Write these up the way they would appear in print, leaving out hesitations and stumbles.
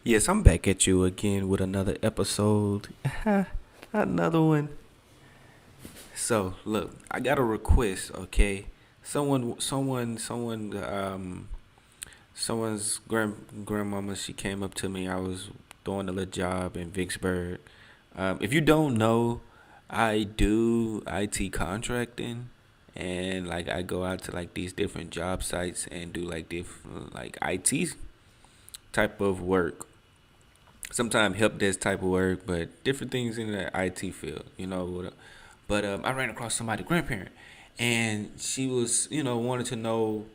Yes, I'm back at you again with another episode. Another one. So, look, I got a request, okay? Someone's grandmama, she came up to me. I was doing a little job in Vicksburg. If you don't know, I do IT contracting, and like I go out to like these different job sites and do like different like IT type of work, sometimes help desk type of work, but different things in the IT field, But I ran across somebody grandparent, and she was, wanted to know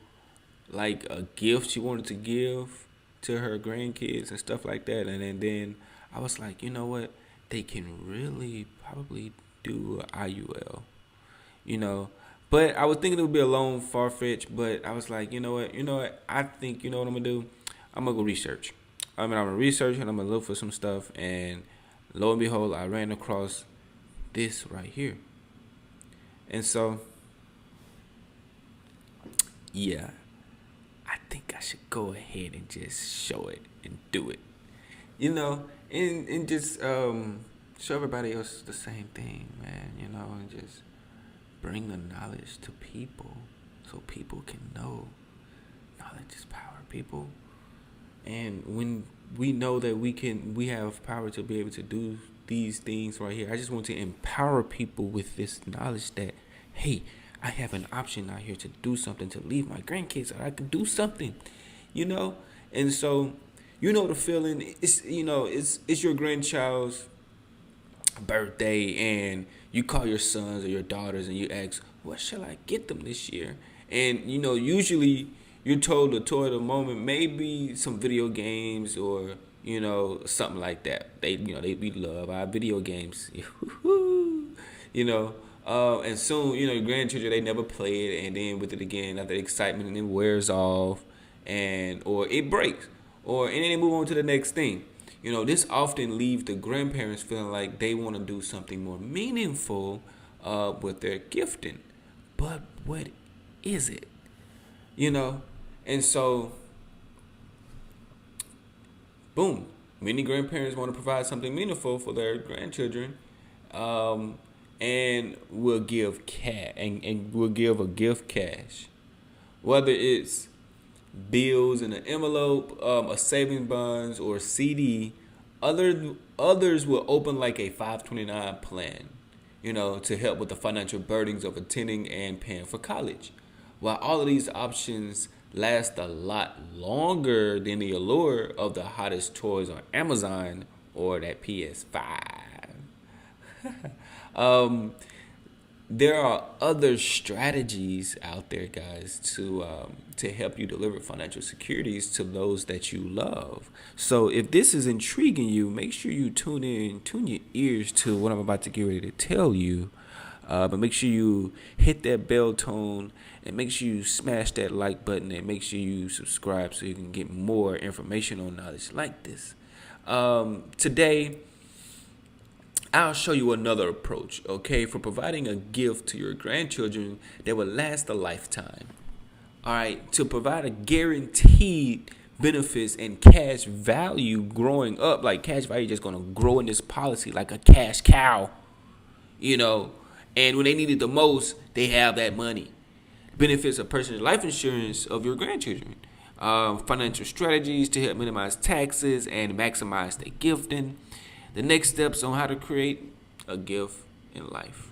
like a gift she wanted to give to her grandkids and stuff like that. And then I was like, you know what, they can really probably do a IUL, you know. But I was thinking it would be a long far fetched, but I was like, you know what, I think you know what I'm gonna do. I'm gonna go research. I'm gonna research and I'm gonna look for some stuff, and lo and behold, I ran across this right here. And so, yeah, I think I should go ahead and just show it and do it, and just show everybody else the same thing, man. And just bring the knowledge to people so people can know knowledge is power, people. And when we know that we have power to be able to do these things right here, I just want to empower people with this knowledge that, hey, I have an option out here to do something, to leave my grandkids, or I can do something, you know. And so, the feeling. It's your grandchild's birthday, and you call your sons or your daughters and you ask, what shall I get them this year? And usually you're told the toy of the moment, maybe some video games, or something like that. We love our video games. And soon, your grandchildren, they never play it, and then with it again, after the excitement, and it wears off, or it breaks, and then they move on to the next thing. This often leaves the grandparents feeling like they want to do something more meaningful with their gifting. But what is it? And so, boom, many grandparents want to provide something meaningful for their grandchildren, and will give and will give a gift cash, whether it's bills in an envelope, a savings bonds, or CD. Others will open like a 529 plan, to help with the financial burdens of attending and paying for college. While all of these options last a lot longer than the allure of the hottest toys on Amazon or that PS5. um, there are other strategies out there, guys, to help you deliver financial securities to those that you love. So if this is intriguing you, make sure you tune your ears to what I'm about to get ready to tell you. But make sure you hit that bell tone, and make sure you smash that like button, and make sure you subscribe so you can get more information on knowledge like this. Today, I'll show you another approach, okay, for providing a gift to your grandchildren that will last a lifetime. All right, to provide a guaranteed benefits and cash value growing up, like cash value just gonna grow in this policy like a cash cow, you know. And when they need it the most, they have that money. Benefits of personal life insurance of your grandchildren. Financial strategies to help minimize taxes and maximize their gifting. The next steps on how to create a gift in life.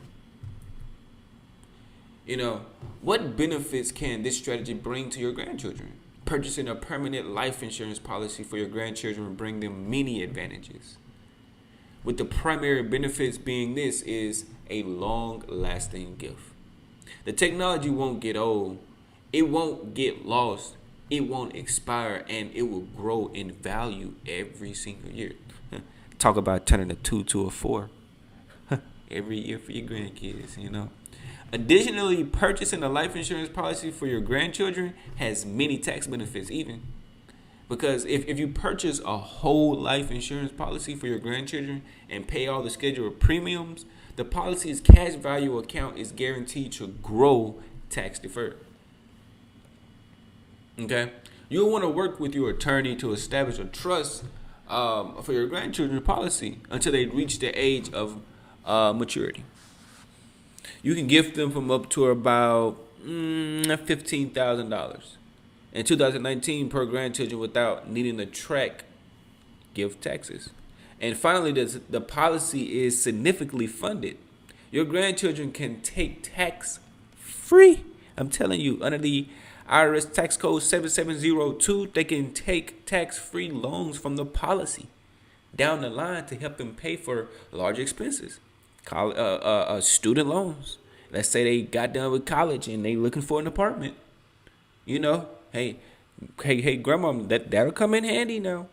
What benefits can this strategy bring to your grandchildren? Purchasing a permanent life insurance policy for your grandchildren will bring them many advantages, with the primary benefits being this is a long-lasting gift. The technology won't get old, it won't get lost, it won't expire, and it will grow in value every single year. Talk about turning a 2 to a 4 every year for your grandkids. Additionally, purchasing a life insurance policy for your grandchildren has many tax benefits even. Because if you purchase a whole life insurance policy for your grandchildren and pay all the scheduled premiums, the policy's cash value account is guaranteed to grow tax deferred. Okay? You'll want to work with your attorney to establish a trust for your grandchildren's policy until they reach the age of maturity. You can gift them from up to about $15,000 in 2019 per grandchildren without needing to track gift taxes. And finally, the policy is significantly funded. Your grandchildren can take tax free. I'm telling you, under the IRS tax code 7702, they can take tax free loans from the policy down the line to help them pay for large expenses. Student loans. Let's say they got done with college and they looking for an apartment. You know, hey, grandma, that'll come in handy now.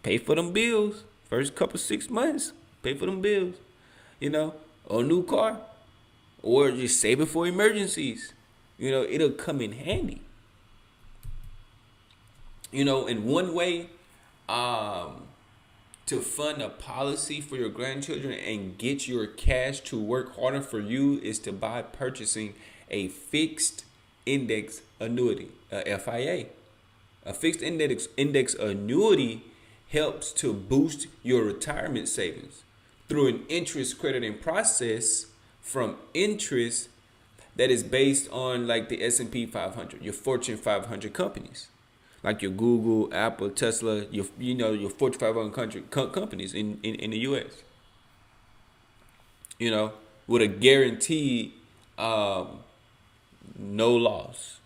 Pay for them bills. First couple 6 months, pay for them bills. You know, or a new car, or just save it for emergencies. You know, it'll come in handy. You know, in one way, to fund a policy for your grandchildren and get your cash to work harder for you is to buy purchasing a fixed index annuity, a FIA. A fixed index annuity helps to boost your retirement savings through an interest crediting process from interest that is based on like the S&P 500, your Fortune 500 companies. Like your Google, Apple, Tesla, your Fortune 500 companies in the U.S. You know, with a guaranteed no loss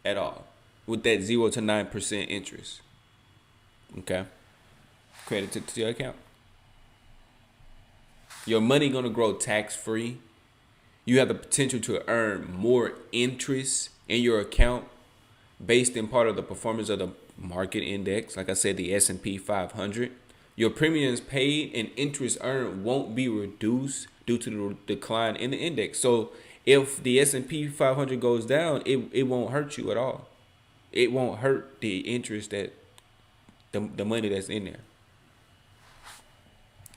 at all, with that 0 to 9% interest. Okay, credited to your account. Your money gonna grow tax free. You have the potential to earn more interest in your account based in part of the performance of the market index, like I said, the S&P 500. Your premiums paid and interest earned won't be reduced due to the decline in the index. So if the S&P 500 goes down, it won't hurt you at all. It won't hurt the interest that the money that's in there.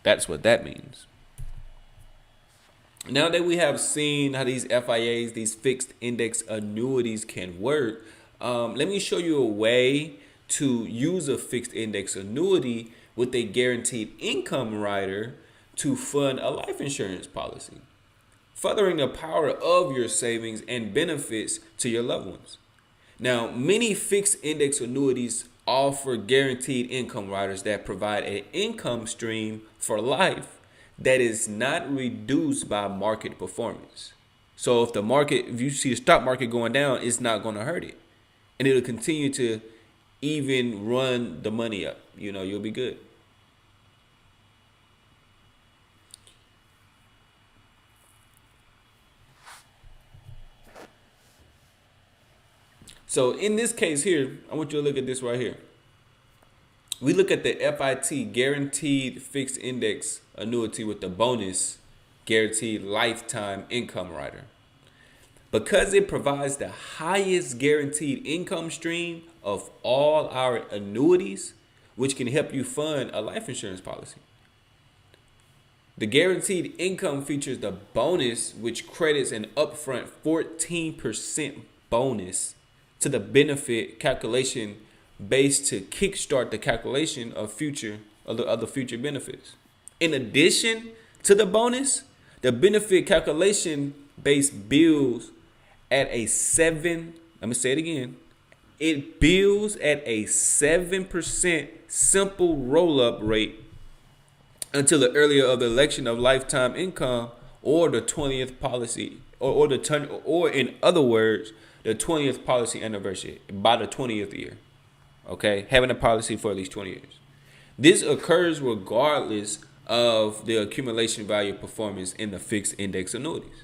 That's what that means. Now that we have seen how these FIAs, these fixed index annuities can work, let me show you a way to use a fixed index annuity with a guaranteed income rider to fund a life insurance policy, furthering the power of your savings and benefits to your loved ones. Now, many fixed index annuities offer guaranteed income riders that provide an income stream for life that is not reduced by market performance. So if you see the stock market going down, it's not going to hurt it. And it'll continue to even run the money up. You know, you'll be good. So in this case here, I want you to look at this right here. We look at the FIT, guaranteed fixed index annuity with the bonus guaranteed lifetime income rider. Because it provides the highest guaranteed income stream of all our annuities, which can help you fund a life insurance policy. The guaranteed income features the bonus, which credits an upfront 14% bonus to the benefit calculation based to kickstart the calculation of the future benefits. In addition to the bonus, the benefit calculation base bills at a 7, let me say it again. It bills at a 7% simple roll-up rate until the earlier of the election of lifetime income or the 20th policy, or in other words, the 20th policy anniversary, by the 20th year. Okay, having a policy for at least 20 years. This occurs regardless of the accumulation value performance in the fixed index annuities.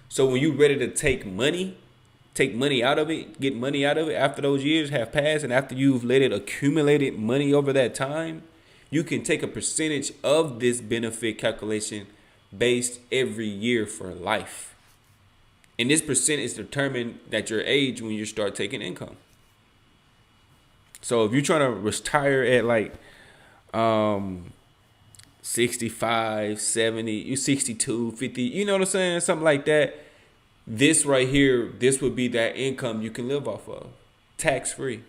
So when you're ready to take money out of it, get money out of it after those years have passed, and after you've let it accumulated money over that time, you can take a percentage of this benefit calculation based every year for life. And this percent is determined at your age when you start taking income. So if you're trying to retire at like 65, 70, you 62, 50, you know what I'm saying? Something like that. This right here, this would be that income you can live off of, tax free.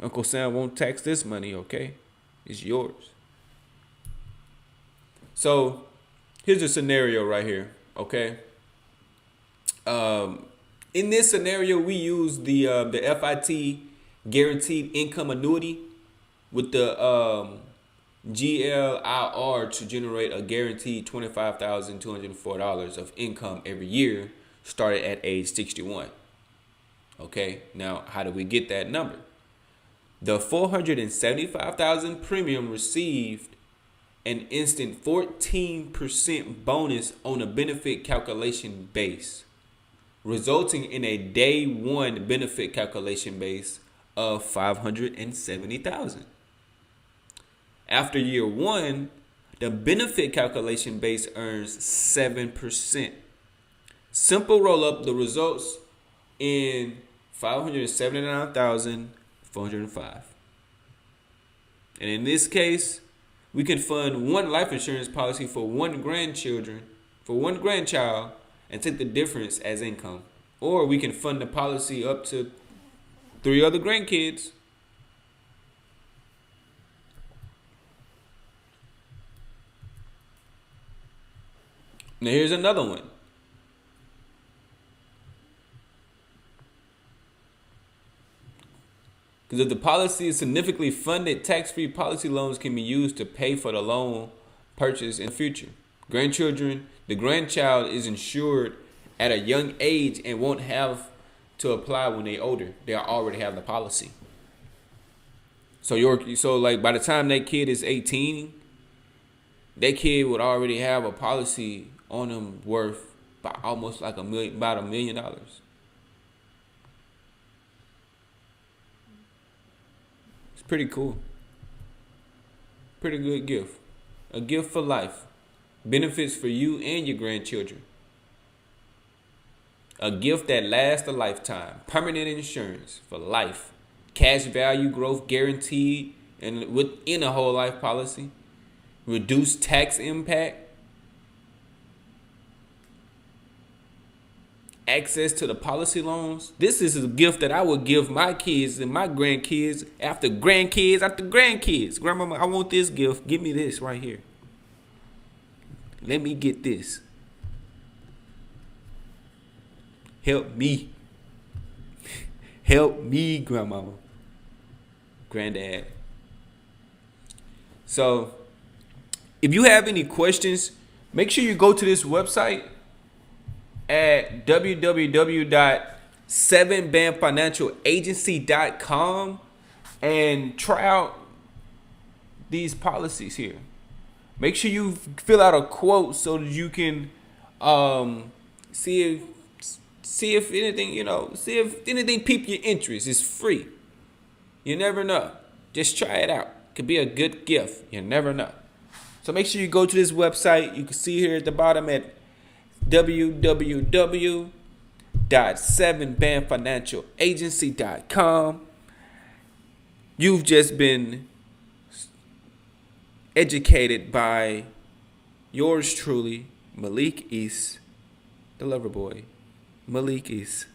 Uncle Sam won't tax this money, okay? It's yours. So here's a scenario right here, okay? In this scenario, we use the FIT guaranteed income annuity with the GLIR to generate a guaranteed $25,204 of income every year, started at age 61. Okay, now how do we get that number? The $475,000 premium received an instant 14% bonus on a benefit calculation base, resulting in a day one benefit calculation base of $570,000. After year one, the benefit calculation base earns 7%. Simple roll up the results in $579,405. And in this case, we can fund one life insurance policy for one grandchild, and take the difference as income. Or we can fund the policy up to 3 other grandkids. Now here's another one. Because if the policy is significantly funded, tax-free policy loans can be used to pay for the loan purchase in the future. The grandchild is insured at a young age and won't have to apply when they're older. They already have the policy. So like by the time that kid is 18, that kid would already have a policy on them worth by almost like about $1 million. It's pretty cool. Pretty good gift. A gift for life. Benefits for you and your grandchildren. A gift that lasts a lifetime. Permanent insurance for life. Cash value growth guaranteed and within a whole life policy. Reduced tax impact. Access to the policy loans. This is a gift that I would give my kids and my grandkids after grandkids. Grandmama, I want this gift. Give me this right here. Let me get this. Help me. Help me, grandmama. Granddad. So, if you have any questions, make sure you go to this website at www.7bandfinancialagency.com and try out these policies here. Make sure you fill out a quote so that you can see if anything pique your interest. It's free. You never know. Just try it out. Could be a good gift. You never know. So make sure you go to this website. You can see here at the bottom at www.7bandfinancialagency.com. You've just been educated by yours truly, Malik East, the lover boy, Malik East.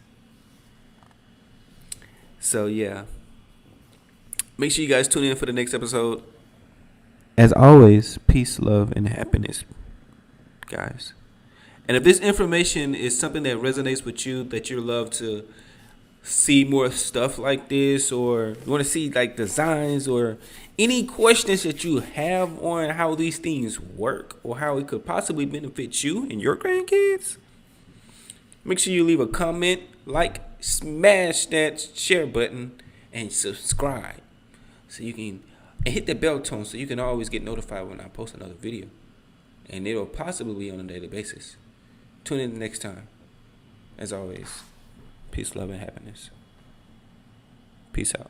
So yeah, make sure you guys tune in for the next episode. As always, peace, love, and happiness, guys. And if this information is something that resonates with you, that you love to see more stuff like this, or you want to see like designs or any questions that you have on how these things work or how it could possibly benefit you and your grandkids, make sure you leave a comment, like, smash that share button, and subscribe so you can, and hit the bell tone so you can always get notified when I post another video, and it'll possibly be on a daily basis. Tune in next time. As always, peace, love, and happiness. Peace out.